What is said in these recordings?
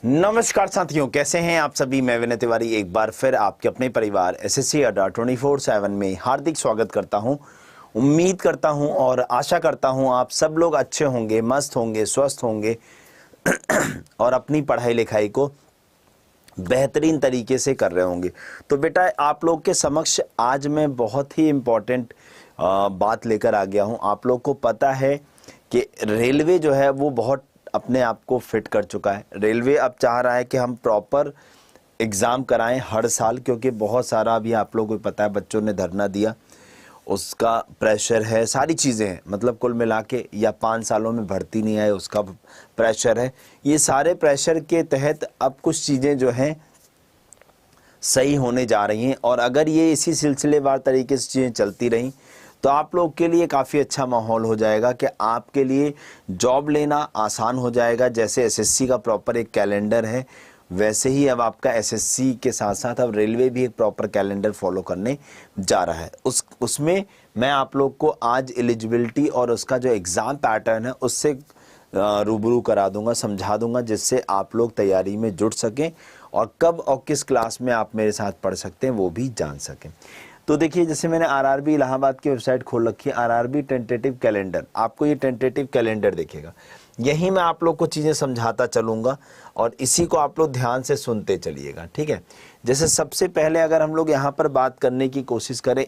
नमस्कार साथियों, कैसे हैं आप सभी। मैं विनय तिवारी एक बार फिर आपके अपने परिवार एसएससी अड्डा 24/7 में हार्दिक स्वागत करता हूं। उम्मीद करता हूं और आशा करता हूं आप सब लोग अच्छे होंगे, मस्त होंगे, स्वस्थ होंगे और अपनी पढ़ाई लिखाई को बेहतरीन तरीके से कर रहे होंगे। तो बेटा, आप लोग के समक्ष आज मैं बहुत ही इम्पोर्टेंट बात लेकर आ गया हूं। आप लोग को पता है कि रेलवे जो है वो बहुत अपने आप को फिट कर चुका है। रेलवे अब चाह रहा है कि हम प्रॉपर एग्ज़ाम कराएं हर साल, क्योंकि बहुत सारा अभी आप लोगों को पता है बच्चों ने धरना दिया, उसका प्रेशर है, सारी चीज़ें हैं, मतलब कुल मिला के, या 5 सालों में भर्ती नहीं आए उसका प्रेशर है। ये सारे प्रेशर के तहत अब कुछ चीज़ें जो हैं सही होने जा रही हैं, और अगर ये इसी सिलसिलेवार तरीके से चीज़ें चलती रहीं तो आप लोग के लिए काफ़ी अच्छा माहौल हो जाएगा कि आपके लिए जॉब लेना आसान हो जाएगा। जैसे एसएससी का प्रॉपर एक कैलेंडर है, वैसे ही अब आपका एसएससी के साथ साथ अब रेलवे भी एक प्रॉपर कैलेंडर फॉलो करने जा रहा है। उसमें मैं आप लोग को आज एलिजिबिलिटी और उसका जो एग्ज़ाम पैटर्न है उससे रूबरू करा दूंगा, समझा दूंगा, जिससे आप लोग तैयारी में जुट सकें और कब और किस क्लास में आप मेरे साथ पढ़ सकते हैं वो भी जान सकें। तो देखिए, जैसे मैंने आरआरबी इलाहाबाद की वेबसाइट खोल रखी है, आरआरबी टेंटेटिव कैलेंडर, आपको ये टेंटेटिव कैलेंडर दिखेगा। यही मैं आप लोग को चीज़ें समझाता चलूँगा और इसी को आप लोग ध्यान से सुनते चलिएगा, ठीक है। जैसे सबसे पहले अगर हम लोग यहाँ पर बात करने की कोशिश करें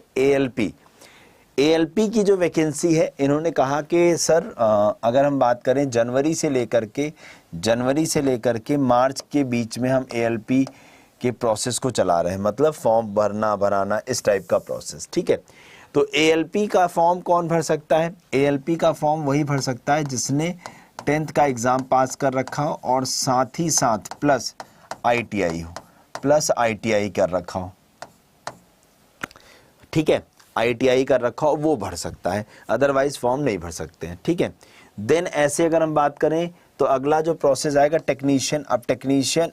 एएलपी की जो वैकेंसी है, इन्होंने कहा कि सर अगर हम बात करें जनवरी से लेकर के मार्च के बीच में हम एएलपी के प्रोसेस को चला रहे हैं, मतलब फॉर्म भराना इस टाइप का प्रोसेस, ठीक है। तो एएलपी का फॉर्म कौन भर सकता है? एएलपी का फॉर्म वही भर सकता है जिसने 10th का एग्ज़ाम पास कर रखा हो और साथ ही साथ प्लस आईटीआई कर रखा हो, ठीक है। आईटीआई कर रखा हो वो भर सकता है, अदरवाइज फॉर्म नहीं भर सकते हैं, ठीक है। देन ऐसे अगर हम बात करें तो अगला जो प्रोसेस आएगा टेक्नीशियन। अब टेक्नीशियन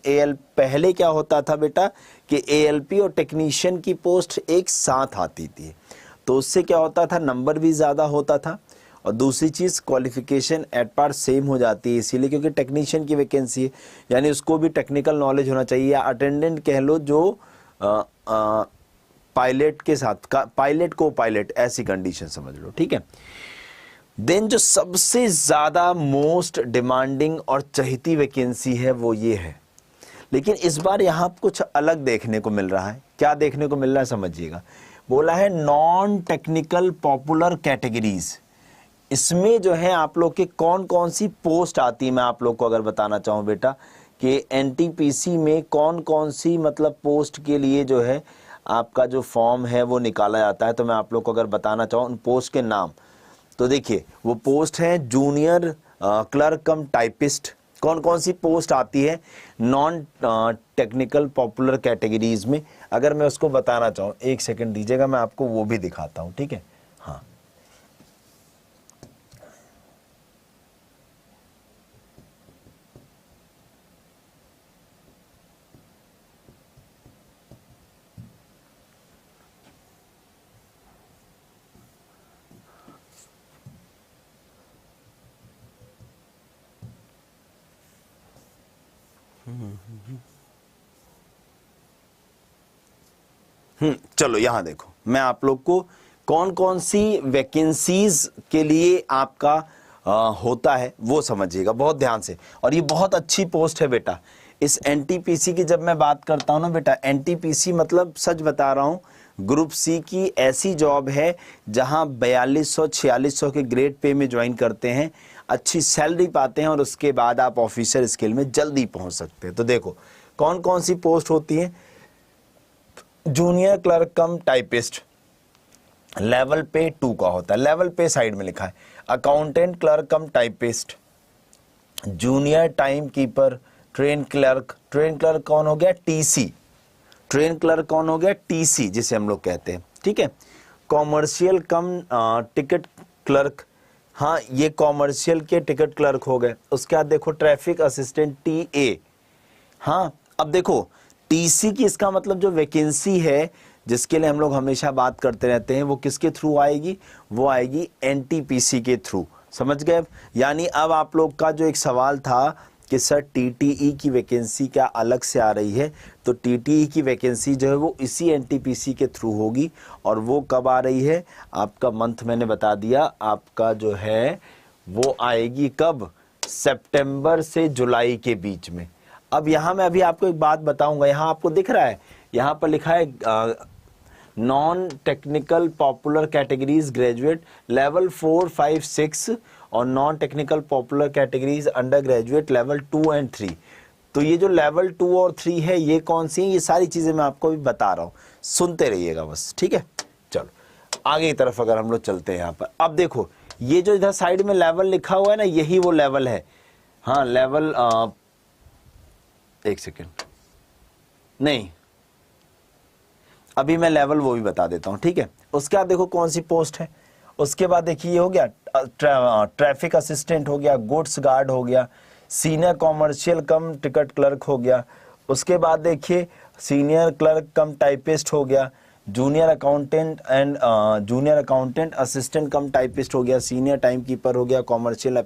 पहले क्या होता था बेटा कि एएलपी और टेक्नीशियन की पोस्ट एक साथ आती थी, तो उससे क्या होता था, नंबर भी ज़्यादा होता था और दूसरी चीज़ क्वालिफिकेशन एट पार सेम हो जाती है, इसीलिए क्योंकि टेक्नीशियन की वैकेंसी है, यानी उसको भी टेक्निकल नॉलेज होना चाहिए, या अटेंडेंट कह लो जो पायलट के साथ पायलट ऐसी कंडीशन समझ लो, ठीक है। देन जो सबसे ज़्यादा मोस्ट डिमांडिंग और चहेती वैकेंसी है वो ये है, लेकिन इस बार यहाँ कुछ अलग देखने को मिल रहा है। क्या देखने को मिल रहा है समझिएगा, बोला है नॉन टेक्निकल पॉपुलर कैटेगरीज। इसमें जो है आप लोग के कौन कौन सी पोस्ट आती है, मैं आप लोग को अगर बताना चाहूँ बेटा कि एनटीपीसी में कौन कौन सी मतलब पोस्ट के लिए जो है आपका जो फॉर्म है वो निकाला जाता है, तो मैं आप लोग को अगर बताना चाहूँ उन पोस्ट के नाम, तो देखिए वो पोस्ट है जूनियर क्लर्क कम टाइपिस्ट। कौन कौन सी पोस्ट आती है नॉन टेक्निकल पॉपुलर कैटेगरीज में, अगर मैं उसको बताना चाहूँ, एक सेकंड दीजिएगा, मैं आपको वो भी दिखाता हूँ, ठीक है। हाँ, चलो यहाँ देखो, मैं आप लोग को कौन कौन सी वैकेंसीज के लिए आपका होता है वो समझिएगा बहुत ध्यान से। और ये बहुत अच्छी पोस्ट है बेटा। इस एनटीपीसी की जब मैं बात करता हूँ ना बेटा, एनटीपीसी मतलब सच बता रहा हूँ, ग्रुप सी की ऐसी जॉब है जहाँ 4200-4600 के ग्रेड पे में ज्वाइन करते हैं, अच्छी सैलरी पाते हैं और उसके बाद आप ऑफिसर स्किल में जल्दी पहुँच सकते हैं। तो देखो कौन कौन सी पोस्ट होती है। जूनियर क्लर्क कम टाइपिस्ट लेवल पे 2 का होता है, लेवल पे साइड में लिखा है। अकाउंटेंट क्लर्क कम typist, junior time keeper, train clerk कौन हो गया, टीसी, ट्रेन क्लर्क कौन हो गया, टीसी जिसे हम लोग कहते हैं, ठीक है। कॉमर्शियल कम टिकट क्लर्क, हाँ ये कॉमर्शियल के टिकट क्लर्क हो गए। उसके बाद देखो ट्रैफिक असिस्टेंट टीए, हाँ अब देखो टीसी की इसका मतलब जो वैकेंसी है, जिसके लिए हम लोग हमेशा बात करते रहते हैं, वो किसके थ्रू आएगी? वो आएगी एनटीपीसी के थ्रू। समझ गए? यानी अब आप लोग का जो एक सवाल था कि सर टीटीई की वैकेंसी क्या अलग से आ रही है, तो टीटीई की वैकेंसी जो है वो इसी एनटीपीसी के थ्रू होगी। और वो कब आ रही है? आपका मंथ मैंने बता दिया, आपका जो है वो आएगी कब? सितंबर से जुलाई के बीच में। अब यहाँ मैं अभी आपको एक बात बताऊंगा, यहाँ आपको दिख रहा है, यहाँ पर लिखा है non technical popular categories graduate level 4, 5, 6 और non technical popular categories under graduate level 2 and 3। तो ये जो लेवल 2 और 3 है ये कौन सी है? ये सारी चीजें मैं आपको भी बता रहा हूँ, सुनते रहिएगा बस, ठीक है। चलो आगे की तरफ अगर हम लोग चलते हैं, यहाँ पर अब देखो ये जो इधर साइड में लेवल लिखा हुआ है ना, यही वो लेवल है। हाँ लेवल एक सेकेंड, नहीं अभी मैं लेवल वो भी बता देता हूँ, ठीक है। उसके बाद देखो कौन सी पोस्ट है। उसके बाद देखिए ये हो गया ट्रैफिक असिस्टेंट हो गया, गुड्स गार्ड हो गया, सीनियर कॉमर्शियल कम टिकट क्लर्क हो गया। उसके बाद देखिए सीनियर क्लर्क कम टाइपिस्ट हो गया, जूनियर अकाउंटेंट असिस्टेंट कम टाइपिस्ट हो गया, सीनियर टाइम कीपर हो गया, कॉमर्शियल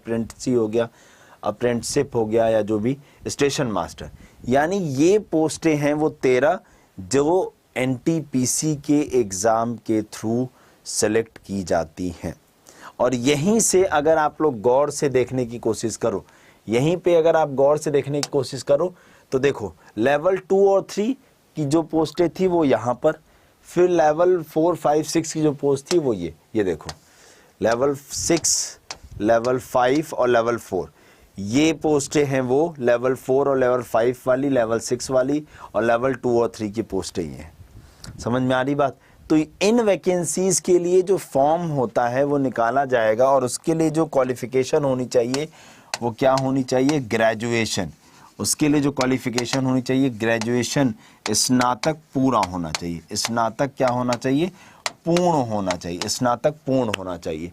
अप्रेंटिसशिप हो गया, या जो भी स्टेशन मास्टर। यानी ये पोस्टें हैं वो 13 जो एनटीपीसी के एग्ज़ाम के थ्रू सेलेक्ट की जाती हैं। और यहीं से अगर आप लोग गौर से देखने की कोशिश करो, यहीं पे अगर आप गौर से देखने की कोशिश करो तो देखो लेवल 2 और 3 की जो पोस्टें थी वो यहाँ पर, फिर लेवल 4, 5, 6 की जो पोस्ट थी वो ये देखो लेवल 6, लेवल 5 और लेवल 4, ये पोस्टें हैं वो लेवल 4 और लेवल 5 वाली, लेवल 6 वाली और लेवल 2 और 3 की पोस्टें ही हैं। समझ में आ रही बात? तो इन वैकेंसीज के लिए जो फॉर्म होता है वो निकाला जाएगा और उसके लिए जो क्वालिफिकेशन होनी चाहिए वो क्या होनी चाहिए? ग्रेजुएशन। उसके लिए जो क्वालिफिकेशन होनी चाहिए ग्रेजुएशन, स्नातक पूरा होना चाहिए। स्नातक क्या होना चाहिए? पूर्ण होना चाहिए। स्नातक पूर्ण होना चाहिए।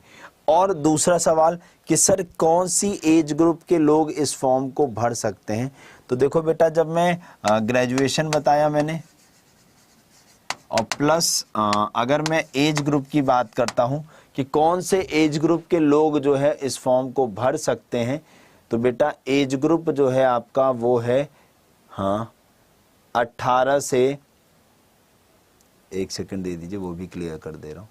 और दूसरा सवाल कि सर कौन सी एज ग्रुप के लोग इस फॉर्म को भर सकते हैं? तो देखो बेटा, जब मैं ग्रेजुएशन बताया मैंने और प्लस अगर मैं एज ग्रुप की बात करता हूं कि कौन से एज ग्रुप के लोग जो है इस फॉर्म को भर सकते हैं, तो बेटा एज ग्रुप जो है आपका वो है 18 से, एक सेकंड दे दीजिए वो भी क्लियर कर दे रहा हूं।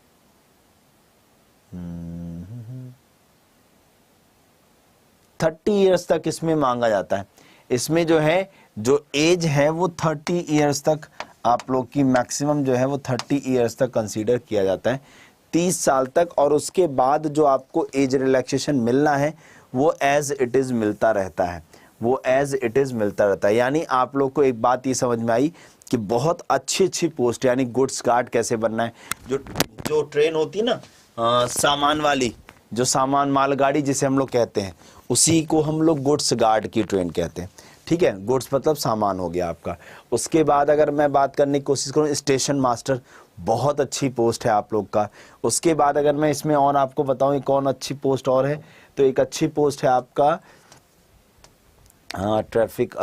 30 इयर्स तक इसमें मांगा जाता है। इसमें जो है जो एज है वो 30 इयर्स तक आप लोग की मैक्सिमम जो है वो 30 इयर्स तक कंसीडर किया जाता है, 30 साल तक। और उसके बाद जो आपको एज रिलैक्सेशन मिलना है वो एज इट इज़ मिलता रहता है, वो एज इट इज़ मिलता रहता है। यानी आप लोग को एक बात ये समझ में आई कि बहुत अच्छी पोस्ट, यानी गुड्स गार्ड कैसे बनना है। जो ट्रेन होती है ना सामान वाली, जो सामान मालगाड़ी जिसे हम लोग कहते हैं, उसी को हम लोग गुड्स गार्ड की ट्रेन कहते हैं, ठीक है। गुड्स मतलब सामान हो गया आपका। उसके बाद अगर मैं बात करने की कोशिश करूँ, स्टेशन मास्टर बहुत अच्छी पोस्ट है आप लोग का। उसके बाद अगर मैं इसमें और आपको बताऊँ कौन अच्छी पोस्ट और है, तो एक अच्छी पोस्ट है आपका ट्रैफिक,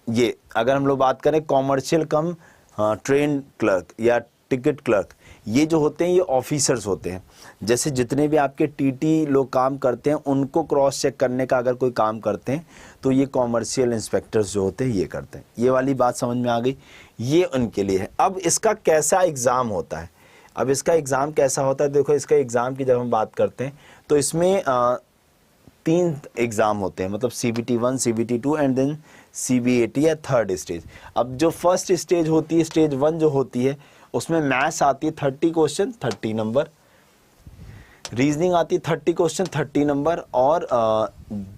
ये अगर हम लोग बात करें कॉमर्शियल कम ट्रेन क्लर्क या टिकट क्लर्क, ये जो होते हैं ये ऑफिसर्स होते हैं। जैसे जितने भी आपके टीटी लोग काम करते हैं उनको क्रॉस चेक करने का अगर कोई काम करते हैं तो ये कॉमर्शियल इंस्पेक्टर्स जो होते हैं ये करते हैं। ये वाली बात समझ में आ गई, ये उनके लिए है। अब इसका कैसा एग्ज़ाम होता है? अब इसका एग्ज़ाम कैसा होता है? देखो इसका एग्ज़ाम की जब हम बात करते हैं तो इसमें 3 एग्ज़ाम होते हैं, मतलब CBT 1, CBT 2 and then CBAT या थर्ड स्टेज। अब जो फर्स्ट स्टेज होती है, स्टेज 1 जो होती है, उसमें मैथ्स आती है 30 क्वेश्चन 30 नंबर, रीजनिंग आती है 30 क्वेश्चन 30 नंबर, और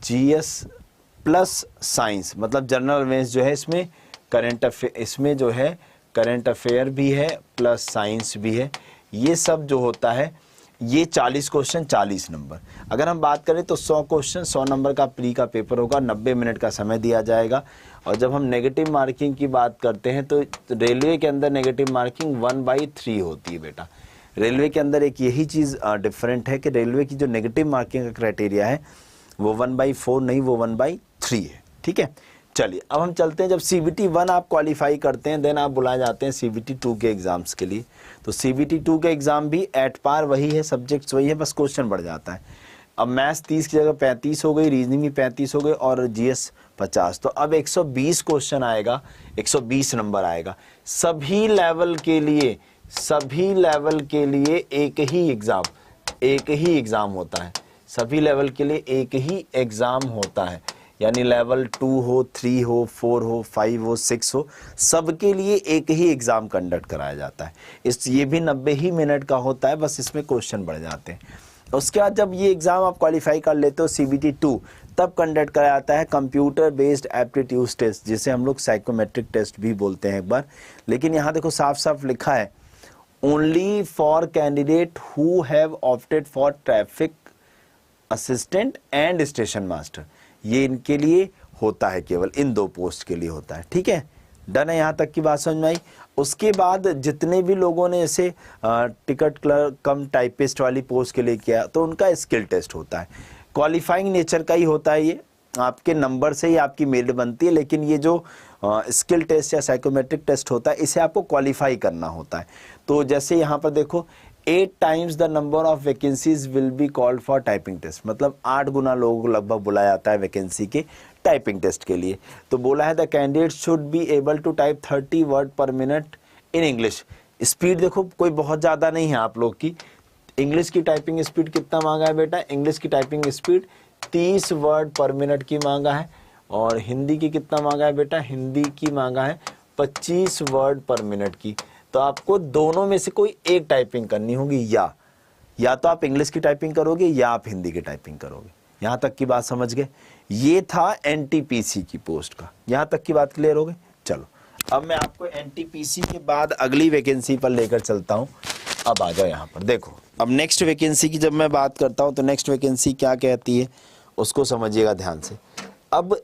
GS प्लस साइंस मतलब जनरल अवेयरनेस जो है इसमें करंट अफेयर, इसमें जो है करंट अफेयर भी है प्लस साइंस भी है। ये सब जो होता है ये 40 क्वेश्चन 40 नंबर। अगर हम बात करें तो 100 क्वेश्चन 100 नंबर का प्री का पेपर होगा, 90 मिनट का समय दिया जाएगा। और जब हम नेगेटिव मार्किंग की बात करते हैं तो रेलवे के अंदर नेगेटिव मार्किंग 1/3 होती है बेटा। रेलवे के अंदर एक यही चीज़ डिफरेंट है कि रेलवे की जो नेगेटिव मार्किंग का क्राइटेरिया है वो 1/4 नहीं, वो 1/3 है, ठीक है। चलिए अब हम चलते हैं, जब CBT 1 आप क्वालिफाई करते हैं देन आप बुलाए जाते हैं CBT 2 के एग्जाम्स के लिए। तो CBT 2 के एग्जाम भी एट पार वही है, सब्जेक्ट्स वही है, बस क्वेश्चन बढ़ जाता है। अब मैथ्स 30 की जगह 35 हो गई, रीजनिंग भी 35 हो गई और GS 50। तो अब 120 क्वेश्चन आएगा, 120 नंबर आएगा सभी लेवल के लिए। सभी लेवल के लिए एक ही एग्ज़ाम होता है, सभी लेवल के लिए एक ही एग्ज़ाम होता है, यानी लेवल 2 हो, 3 हो, 4 हो, 5 हो, 6 हो, सबके लिए एक ही एग्ज़ाम कंडक्ट कराया जाता है। ये भी 90 ही मिनट का होता है, बस इसमें क्वेश्चन बढ़ जाते हैं। उसके बाद जब ये एग्ज़ाम आप क्वालिफाई कर लेते हो CBT 2, तब कंडक्ट कराया जाता है कंप्यूटर बेस्ड एप्टीट्यूड टेस्ट, जिसे हम लोग साइकोमेट्रिक टेस्ट भी बोलते हैं एक बार। लेकिन यहाँ देखो साफ साफ लिखा है, only for candidate who have opted for traffic assistant and station master. ये इनके लिए होता है, केवल इन 2 पोस्ट के लिए होता है। ठीक है, डन है, यहाँ तक की बात समझ में आई। उसके बाद जितने भी लोगों ने ऐसे टिकट क्लर्क कम टाइपिस्ट वाली पोस्ट के लिए किया, तो उनका स्किल टेस्ट होता है, क्वालिफाइंग नेचर का ही होता है। ये आपके नंबर से ही आपकी मेरिट बनती है, लेकिन ये जो स्किल टेस्ट या साइकोमेट्रिक टेस्ट होता है, इसे आपको क्वालिफाई करना होता है। तो जैसे यहाँ पर देखो, 8 times the number of vacancies will be called for typing test, मतलब 8 गुना लोगों को लगभग बुलाया जाता है वैकेंसी के टाइपिंग टेस्ट के लिए। तो बोला है the candidate should be able to type 30 word per minute in English. Speed देखो कोई बहुत ज़्यादा नहीं है आप लोग की। इंग्लिश की टाइपिंग स्पीड कितना मांगा है बेटा? इंग्लिश की typing speed 30 word per minute की मांगा है। और हिंदी की कितना मांगा है बेटा? हिंदी की मांगा है 25 वर्ड पर मिनट की। तो आपको दोनों में से कोई एक टाइपिंग करनी होगी, या तो आप इंग्लिश की टाइपिंग करोगे या आप हिंदी की टाइपिंग करोगे। यहाँ तक की बात समझ गए? ये था NTPC की पोस्ट का। यहाँ तक की बात क्लियर हो गई? चलो अब मैं आपको NTPC के बाद अगली वैकेंसी पर लेकर चलता हूँ। अब आ जाओ यहाँ पर, देखो अब नेक्स्ट वैकेंसी की जब मैं बात करता हूँ तो नेक्स्ट वैकेंसी क्या कहती है उसको समझिएगा ध्यान से। अब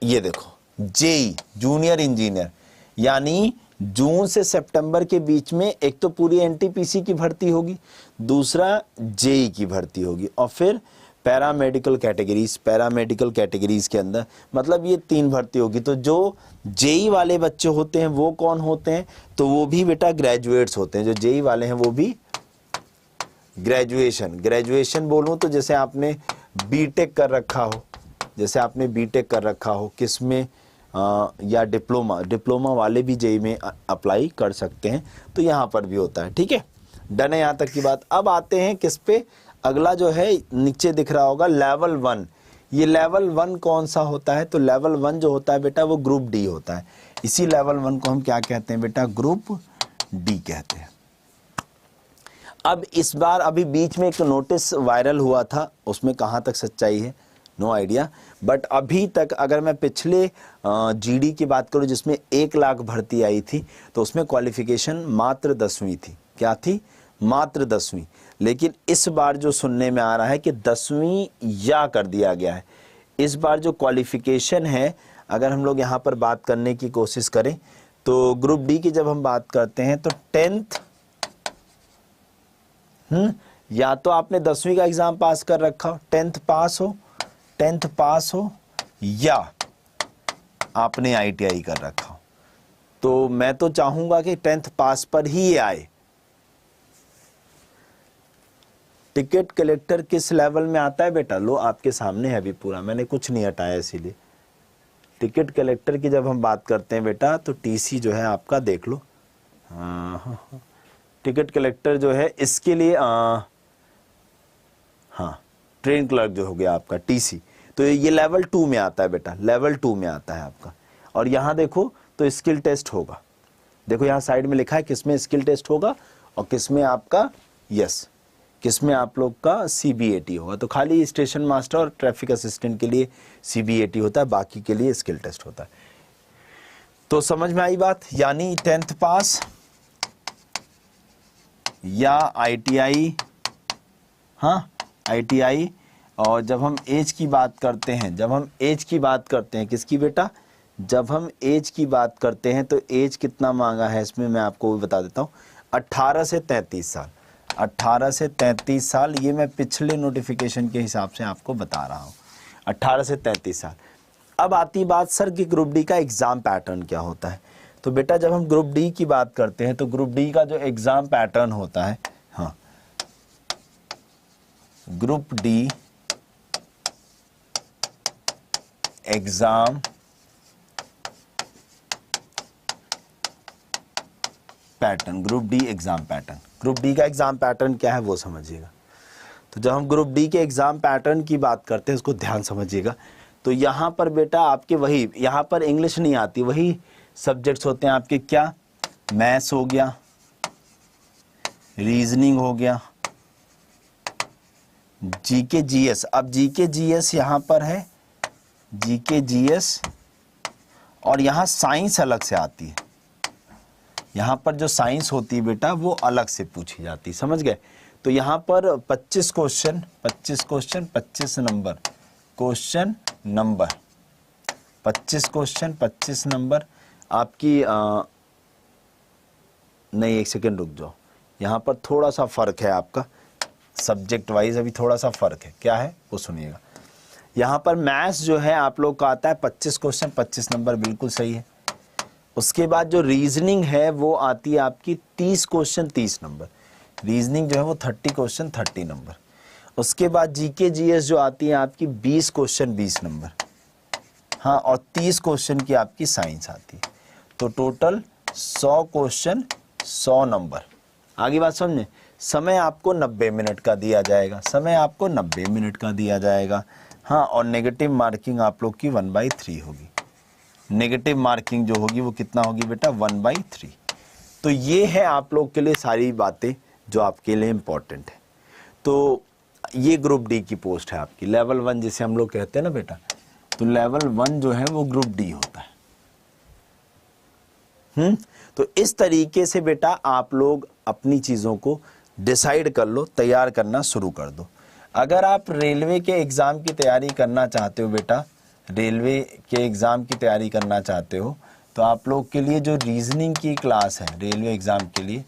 ये देखो, JEE जूनियर इंजीनियर, यानी जून से सितंबर के बीच में एक तो पूरी NTPC की भर्ती होगी, दूसरा JEE की भर्ती होगी, और फिर पैरामेडिकल कैटेगरीज के अंदर, मतलब ये 3 भर्ती होगी। तो जो JEE वाले बच्चे होते हैं वो कौन होते हैं? तो वो भी बेटा ग्रेजुएट्स होते हैं। जो JEE वाले हैं वो भी ग्रेजुएशन बोलूँ तो जैसे आपने बीटेक कर रखा हो, किसमें या डिप्लोमा वाले भी JEE में अप्लाई कर सकते हैं। तो यहाँ पर भी होता है। ठीक है, डन है यहाँ तक की बात। अब आते हैं किस पे? अगला जो है नीचे दिख रहा होगा लेवल 1। ये लेवल 1 कौन सा होता है? तो लेवल 1 जो होता है बेटा वो ग्रुप D होता है। इसी लेवल 1 को हम क्या कहते हैं बेटा? ग्रुप D कहते हैं। अब इस बार अभी बीच में एक नोटिस वायरल हुआ था, उसमें कहाँ तक सच्चाई है नो आइडिया, बट अभी तक अगर मैं पिछले GD की बात करूं जिसमें 1 लाख भर्ती आई थी, तो उसमें क्वालिफिकेशन मात्र 10वीं थी। क्या थी? मात्र 10वीं। लेकिन इस बार जो सुनने में आ रहा है कि 10वीं या कर दिया गया है। इस बार जो क्वालिफिकेशन है, अगर हम लोग यहाँ पर बात करने की कोशिश करें तो ग्रुप D की जब हम बात करते हैं तो 10th, या तो आपने 10वीं का एग्जाम पास कर रखा हो, 10th पास हो, या आपने ITI कर रखा हो। तो मैं तो चाहूंगा कि 10th पास पर ही ये आए। टिकट कलेक्टर किस लेवल में आता है बेटा? लो आपके सामने है अभी पूरा, मैंने कुछ नहीं हटाया इसीलिए। टिकट कलेक्टर की जब हम बात करते हैं बेटा तो TC जो है आपका देख लो। टिकट कलेक्टर जो है इसके लिए ट्रेन क्लर्क जो हो गया आपका TC, तो ये लेवल 2 में आता है बेटा, लेवल 2 में आता है आपका। और यहाँ देखो तो स्किल टेस्ट होगा। देखो यहाँ साइड में लिखा है किसमें स्किल टेस्ट होगा और किसमें आपका किसमें आप लोग का CBAT होगा। तो खाली स्टेशन मास्टर और ट्रैफिक असिस्टेंट के लिए CBAT होता है, बाकी के लिए स्किल टेस्ट होता है। तो समझ में आई बात? यानी 10th पास या ITI, ITI। और जब हम एज की बात करते हैं, किसकी बेटा? जब हम एज की बात करते हैं तो एज कितना मांगा है इसमें मैं आपको भी बता देता हूँ। 18 से 33 साल। 18 से 33 साल, ये मैं पिछले नोटिफिकेशन के हिसाब से आपको बता रहा हूँ। 18 से 33 साल। अब आती बात सर कि ग्रुप डी का एग्जाम पैटर्न क्या होता है। तो बेटा जब हम ग्रुप डी की बात करते हैं तो ग्रुप डी का जो एग्जाम पैटर्न होता है, हाँ, group D exam pattern, group D exam pattern, group D का एग्जाम पैटर्न क्या है वो समझिएगा। तो जब हम ग्रुप डी के एग्जाम पैटर्न की बात करते हैं उसको ध्यान समझिएगा। तो यहाँ पर बेटा आपके वही, यहाँ पर इंग्लिश नहीं आती, वही सब्जेक्ट्स होते हैं आपके, क्या, मैथ्स हो गया, रीजनिंग हो गया, जीके जीएस। अब जीके जीएस यहाँ पर है, जीके जीएस, और यहाँ साइंस अलग से आती है। यहाँ पर जो साइंस होती है बेटा वो अलग से पूछी जाती है, समझ गए। तो यहाँ पर 25 question, 25 question, 25 number, question number 25 question 25 number आपकी नहीं, एक सेकेंड रुक जाओ, यहाँ पर थोड़ा सा फ़र्क है आपका सब्जेक्ट वाइज, अभी थोड़ा सा फ़र्क है, क्या है वो सुनिएगा। यहाँ पर मैथ्स जो है आप लोग का आता है 25 क्वेश्चन 25 नंबर, बिल्कुल सही है। उसके बाद जो रीजनिंग है वो आती है आपकी 30 क्वेश्चन 30 नंबर, रीजनिंग जो है वो 30 क्वेश्चन 30 नंबर। उसके बाद जीके जीएस जो आती है आपकी 20 क्वेश्चन 20 नंबर, हाँ, और 30 क्वेश्चन की आपकी साइंस आती है। तो टोटल 100 क्वेश्चन 100 नंबर। आगे बात समझे। समय आपको 90 मिनट का दिया जाएगा, समय आपको 90 मिनट का दिया जाएगा, हाँ, और नेगेटिव मार्किंग आप लोग की 1/3 होगी। नेगेटिव मार्किंग जो होगी वो कितना होगी बेटा, 1/3। तो ये है आप लोग के लिए सारी बातें जो आपके लिए इम्पोर्टेंट है। तो ये ग्रुप डी की पोस्ट है आपकी, लेवल 1 जिसे हम लोग कहते हैं ना बेटा, तो लेवल 1 जो है वो ग्रुप डी होता है। तो इस तरीके से बेटा आप लोग अपनी चीज़ों को डिसाइड कर लो, तैयार करना शुरू कर दो। अगर आप रेलवे के एग्ज़ाम की तैयारी करना चाहते हो बेटा, रेलवे के एग्ज़ाम की तैयारी करना चाहते हो, तो आप लोग के लिए जो रीजनिंग की क्लास है रेलवे एग्ज़ाम के लिए,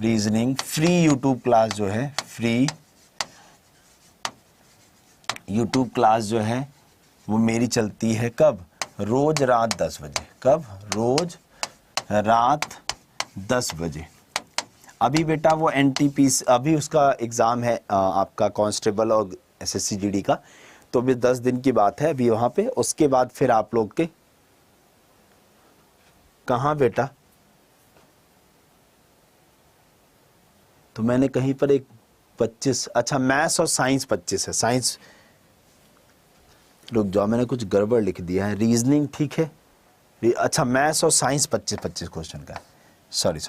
रीजनिंग फ्री यूट्यूब क्लास जो है, फ्री यूट्यूब क्लास जो है वो मेरी चलती है कब, रोज रात 10 बजे। कब, रोज रात 10 बजे। अभी बेटा वो एनटीपीसी, अभी उसका एग्ज़ाम है आपका कांस्टेबल और एसएससी जीडी का, तो अभी 10 दिन की बात है अभी वहाँ पे। उसके बाद फिर आप लोग के कहाँ बेटा, तो मैंने कहीं पर एक 25, अच्छा मैथ्स और साइंस 25 है, साइंस, रुक जाओ मैंने कुछ गड़बड़ लिख दिया है, रीजनिंग ठीक है, अच्छा मैथ्स और साइंस 25 क्वेश्चन का, सॉरी,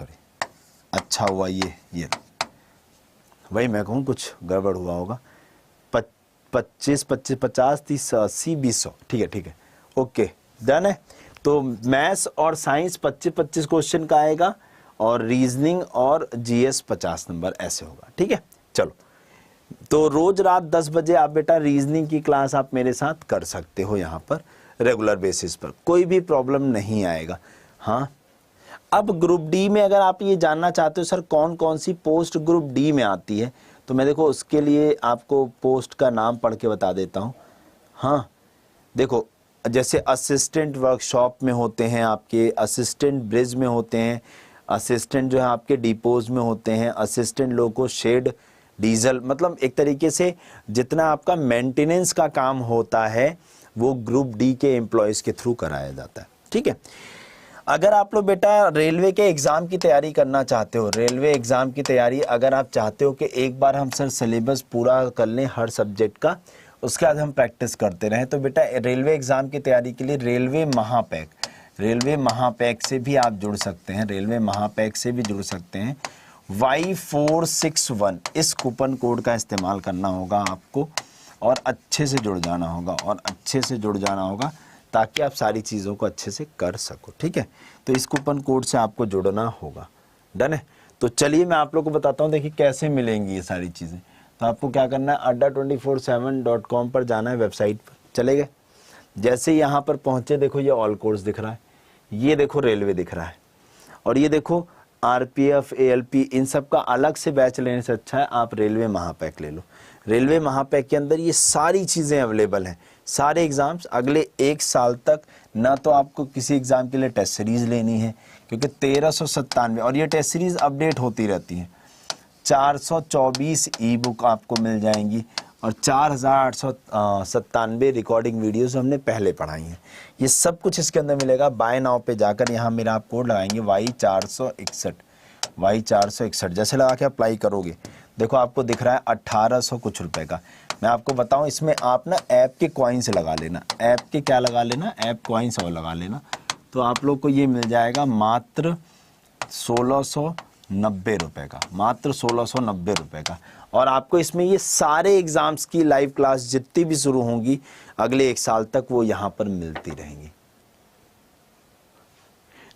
अच्छा हुआ ये वही मैं कहूँ कुछ गड़बड़ हुआ होगा। 25 50 30 80 200, ठीक है, ओके डन है। तो मैथ्स और साइंस 25 क्वेश्चन का आएगा, और रीजनिंग और जीएस 50 नंबर, ऐसे होगा, ठीक है। चलो, तो रोज रात 10 बजे आप बेटा रीजनिंग की क्लास आप मेरे साथ कर सकते हो यहाँ पर रेगुलर बेसिस पर, कोई भी प्रॉब्लम नहीं आएगा। हाँ, अब ग्रुप डी में अगर आप ये जानना चाहते हो सर कौन कौन सी पोस्ट ग्रुप डी में आती है, तो मैं देखो उसके लिए आपको पोस्ट का नाम पढ़ के बता देता हूँ। हाँ देखो, जैसे असिस्टेंट वर्कशॉप में होते हैं आपके, असिस्टेंट ब्रिज में होते हैं, असिस्टेंट जो है आपके डिपोज में होते हैं, असिस्टेंट लोको शेड डीजल, मतलब एक तरीके से जितना आपका मेंटेनेंस का काम होता है वो ग्रुप डी के एम्प्लॉयज़ के थ्रू कराया जाता है, ठीक है। अगर आप लोग बेटा रेलवे के एग्ज़ाम की तैयारी करना चाहते हो, रेलवे एग्ज़ाम की तैयारी अगर आप चाहते हो कि एक बार हम सर सिलेबस पूरा कर लें हर सब्जेक्ट का, उसके बाद हम प्रैक्टिस करते रहें, तो बेटा रेलवे एग्ज़ाम की तैयारी के लिए रेलवे महापैक से भी आप जुड़ सकते हैं, रेलवे महापैक से भी जुड़ सकते हैं। Y461 इस कूपन कोड का इस्तेमाल करना होगा आपको, और अच्छे से जुड़ जाना होगा, ताकि आप सारी चीज़ों को अच्छे से कर सको, ठीक है। तो इस कूपन कोड से आपको जुड़ना होगा, डन है। तो चलिए मैं आप लोग को बताता हूँ, देखिए कैसे मिलेंगी ये सारी चीज़ें। तो आपको क्या करना है, adda247.com पर जाना है, वेबसाइट पर चले गए। जैसे ही यहाँ पर पहुँचे, देखो ये ऑल कोर्स दिख रहा है, ये देखो रेलवे दिख रहा है, और ये देखो आरपीएफ, एएलपी, इन सब का अलग से बैच लेने से अच्छा है आप रेलवे महापैक ले लो। रेलवे महापैक के अंदर ये सारी चीज़ें अवेलेबल हैं, सारे एग्ज़ाम्स अगले 1 साल तक। ना तो आपको किसी एग्ज़ाम के लिए टेस्ट सीरीज़ लेनी है क्योंकि 1397, और ये टेस्ट सीरीज़ अपडेट होती रहती हैं। 424 ई बुक आपको मिल जाएंगी और 4897 रिकॉर्डिंग वीडियोस हमने पहले पढ़ाई हैं। ये सब कुछ इसके अंदर मिलेगा। बाय नाउ पे जाकर यहाँ मेरा आप कोड लगाएंगे Y461 जैसे लगा के अप्लाई करोगे, देखो आपको दिख रहा है 1800 कुछ रुपए का। मैं आपको बताऊं, इसमें आप ना ऐप के कॉइन्स लगा लेना, ऐप के क्या लगा लेना, ऐप कॉइन्स और लगा लेना, तो आप लोग को ये मिल जाएगा मात्र 1690 रुपए का, मात्र 1690 रुपए का। और आपको इसमें ये सारे एग्जाम्स की लाइव क्लास जितनी भी शुरू होंगी अगले 1 साल तक वो यहाँ पर मिलती रहेंगी।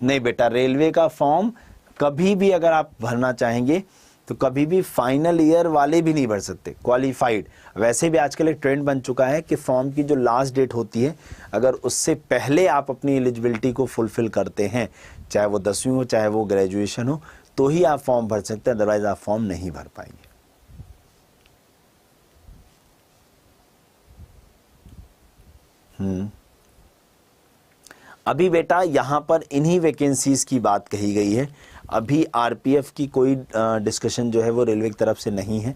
नहीं बेटा, रेलवे का फॉर्म कभी भी अगर आप भरना चाहेंगे तो कभी भी फाइनल ईयर वाले भी नहीं भर सकते, क्वालिफाइड। वैसे भी आजकल एक ट्रेंड बन चुका है कि फॉर्म की जो लास्ट डेट होती है, अगर उससे पहले आप अपनी एलिजिबिलिटी को फुलफिल करते हैं, चाहे वो 10वीं हो चाहे वो ग्रेजुएशन हो, तो ही आप फॉर्म भर सकते हैं, अदरवाइज आप फॉर्म नहीं भर पाएंगे। अभी बेटा यहाँ पर इन्हीं वैकेंसीज की बात कही गई है। अभी आरपीएफ की कोई डिस्कशन जो है वो रेलवे की तरफ से नहीं है,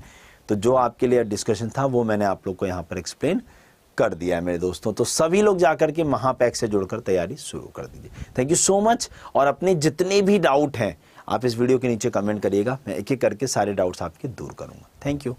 तो जो आपके लिए डिस्कशन था वो मैंने आप लोग को यहाँ पर एक्सप्लेन कर दिया है मेरे दोस्तों। तो सभी लोग जाकर के महापैक से जुड़कर तैयारी शुरू कर दीजिए। Thank you so much. और अपने जितने भी डाउट हैं आप इस वीडियो के नीचे कमेंट करिएगा, मैं एक एक करके सारे डाउट्स आपके दूर करूँगा। Thank you.